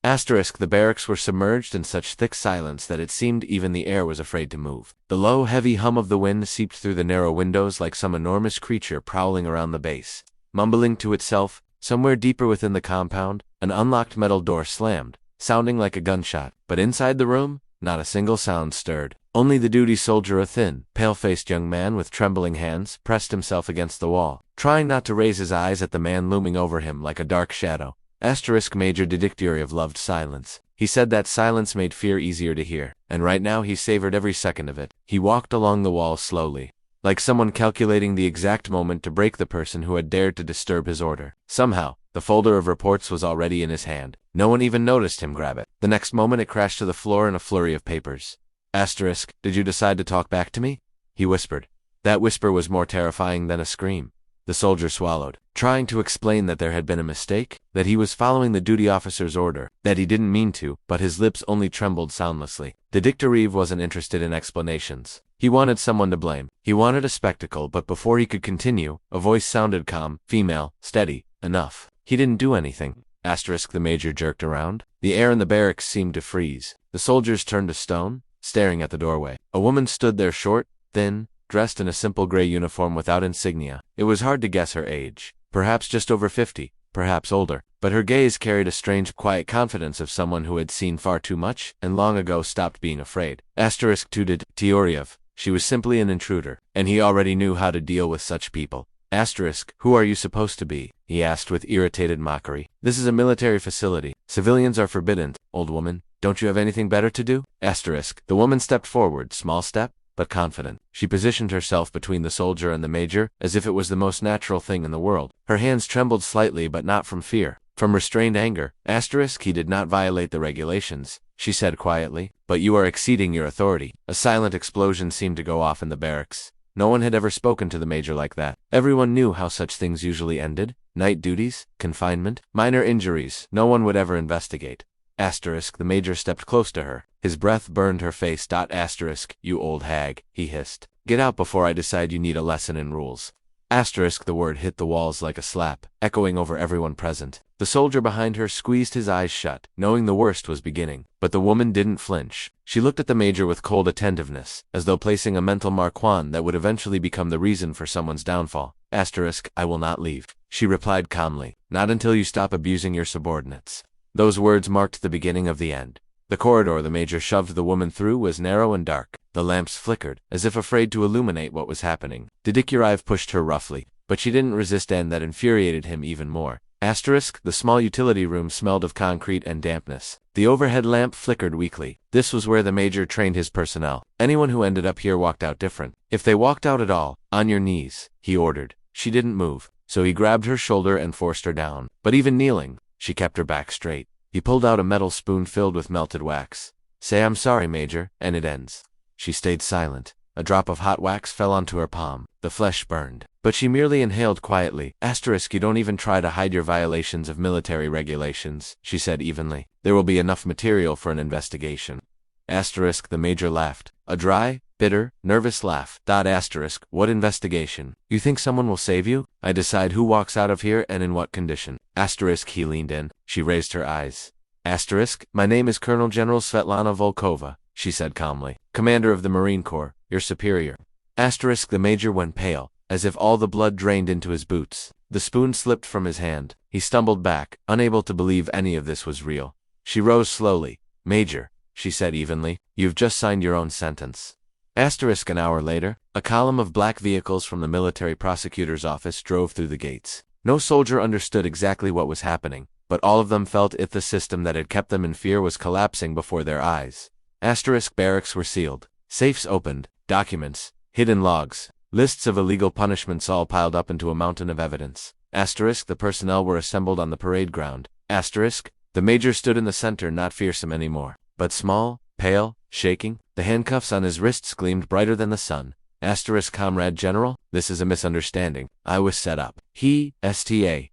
Asterisk, the barracks were submerged in such thick silence that it seemed even the air was afraid to move. The low, heavy hum of the wind seeped through the narrow windows like some enormous creature prowling around the base. Mumbling to itself, somewhere deeper within the compound, an unlocked metal door slammed, sounding like a gunshot. But inside the room, not a single sound stirred. Only the duty soldier, a thin, pale-faced young man with trembling hands, pressed himself against the wall, trying not to raise his eyes at the man looming over him like a dark shadow. Asterisk, Major Didictyoriev loved silence. He said that silence made fear easier to hear, and right now he savored every second of it. He walked along the wall slowly, like someone calculating the exact moment to break the person who had dared to disturb his order. Somehow, the folder of reports was already in his hand. No one even noticed him grab it. The next moment it crashed to the floor in a flurry of papers. Asterisk, did you decide to talk back to me? He whispered. That whisper was more terrifying than a scream. The soldier swallowed, trying to explain that there had been a mistake, that he was following the duty officer's order, that he didn't mean to, but his lips only trembled soundlessly. Didictyoriev wasn't interested in explanations. He wanted someone to blame. He wanted a spectacle, but before he could continue, a voice sounded calm, female, steady. Enough. He didn't do anything. Asterisk, the major jerked around. The air in the barracks seemed to freeze. The soldiers turned to stone, staring at the doorway. A woman stood there, short, thin, dressed in a simple gray uniform without insignia. It was hard to guess her age. Perhaps just over 50, perhaps older. But her gaze carried a strange, quiet confidence of someone who had seen far too much and long ago stopped being afraid. Asterisk, to Didictyoriev. She was simply an intruder, and he already knew how to deal with such people. Asterisk, who are you supposed to be? He asked with irritated mockery. This is a military facility. Civilians are forbidden, old woman. Don't you have anything better to do? Asterisk. The woman stepped forward, small step, but confident. She positioned herself between the soldier and the major, as if it was the most natural thing in the world. Her hands trembled slightly, but not from fear. From restrained anger. Asterisk, he did not violate the regulations, she said quietly, but you are exceeding your authority. A silent explosion seemed to go off in the barracks. No one had ever spoken to the major like that. Everyone knew how such things usually ended. Night duties, confinement, minor injuries. No one would ever investigate. Asterisk, the major stepped close to her. His breath burned her face. Asterisk, you old hag, he hissed. Get out before I decide you need a lesson in rules. Asterisk, the word hit the walls like a slap, echoing over everyone present. The soldier behind her squeezed his eyes shut, knowing the worst was beginning. But the woman didn't flinch. She looked at the major with cold attentiveness, as though placing a mental marquand that would eventually become the reason for someone's downfall. Asterisk, I will not leave, she replied calmly. Not until you stop abusing your subordinates. Those words marked the beginning of the end. The corridor the major shoved the woman through was narrow and dark. The lamps flickered, as if afraid to illuminate what was happening. Didictyoriev pushed her roughly, but she didn't resist, and that infuriated him even more. Asterisk, the small utility room smelled of concrete and dampness. The overhead lamp flickered weakly. This was where the major trained his personnel. Anyone who ended up here walked out different. If they walked out at all, on your knees, he ordered. She didn't move, so he grabbed her shoulder and forced her down. But even kneeling, she kept her back straight. He pulled out a metal spoon filled with melted wax. Say I'm sorry, Major, and it ends. She stayed silent. A drop of hot wax fell onto her palm. The flesh burned. But she merely inhaled quietly. Asterisk, you don't even try to hide your violations of military regulations, she said evenly. There will be enough material for an investigation. Asterisk, the major laughed. A dry, bitter, nervous laugh. Asterisk, what investigation? You think someone will save you? I decide who walks out of here and in what condition. Asterisk, he leaned in. She raised her eyes. Asterisk, my name is Colonel General Svetlana Volkova, she said calmly. Commander of the Marine Corps, your superior. Asterisk, the major went pale, as if all the blood drained into his boots. The spoon slipped from his hand. He stumbled back, unable to believe any of this was real. She rose slowly. Major, she said evenly, you've just signed your own sentence. Asterisk, an hour later, a column of black vehicles from the military prosecutor's office drove through the gates. No soldier understood exactly what was happening, but all of them felt if the system that had kept them in fear was collapsing before their eyes. Asterisk, barracks were sealed. Safes opened. Documents, hidden logs, lists of illegal punishments all piled up into a mountain of evidence. Asterisk, the personnel were assembled on the parade ground. Asterisk, the major stood in the center, not fearsome anymore, but small, pale, shaking. The handcuffs on his wrists gleamed brighter than the sun. Asterisk, Comrade General, this is a misunderstanding. I was set up. He, S-T-A-M-M-E-R-E-D.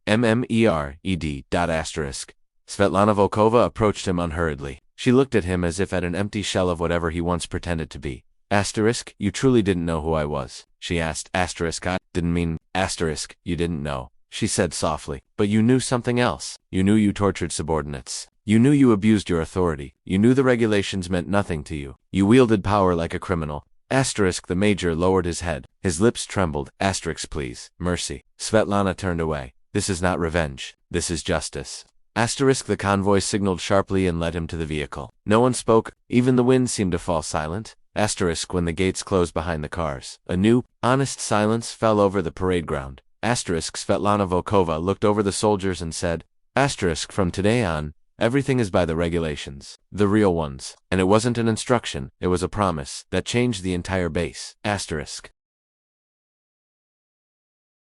Asterisk. Svetlana Volkova approached him unhurriedly. She looked at him as if at an empty shell of whatever he once pretended to be. Asterisk, you truly didn't know who I was? She asked. Asterisk, I didn't mean. Asterisk, you didn't know, she said softly. But you knew something else. You knew you tortured subordinates. You knew you abused your authority. You knew the regulations meant nothing to you. You wielded power like a criminal. Asterisk. The major lowered his head. His lips trembled. Asterisk. Please. Mercy. Svetlana turned away. This is not revenge. This is justice. Asterisk. The convoy signaled sharply and led him to the vehicle. No one spoke. Even the wind seemed to fall silent. Asterisk. When the gates closed behind the cars, a new, honest silence fell over the parade ground. Asterisk. Svetlana Volkova looked over the soldiers and said, Asterisk. From today on, everything is by the regulations. The real ones. And it wasn't an instruction, it was a promise that changed the entire base. Asterisk.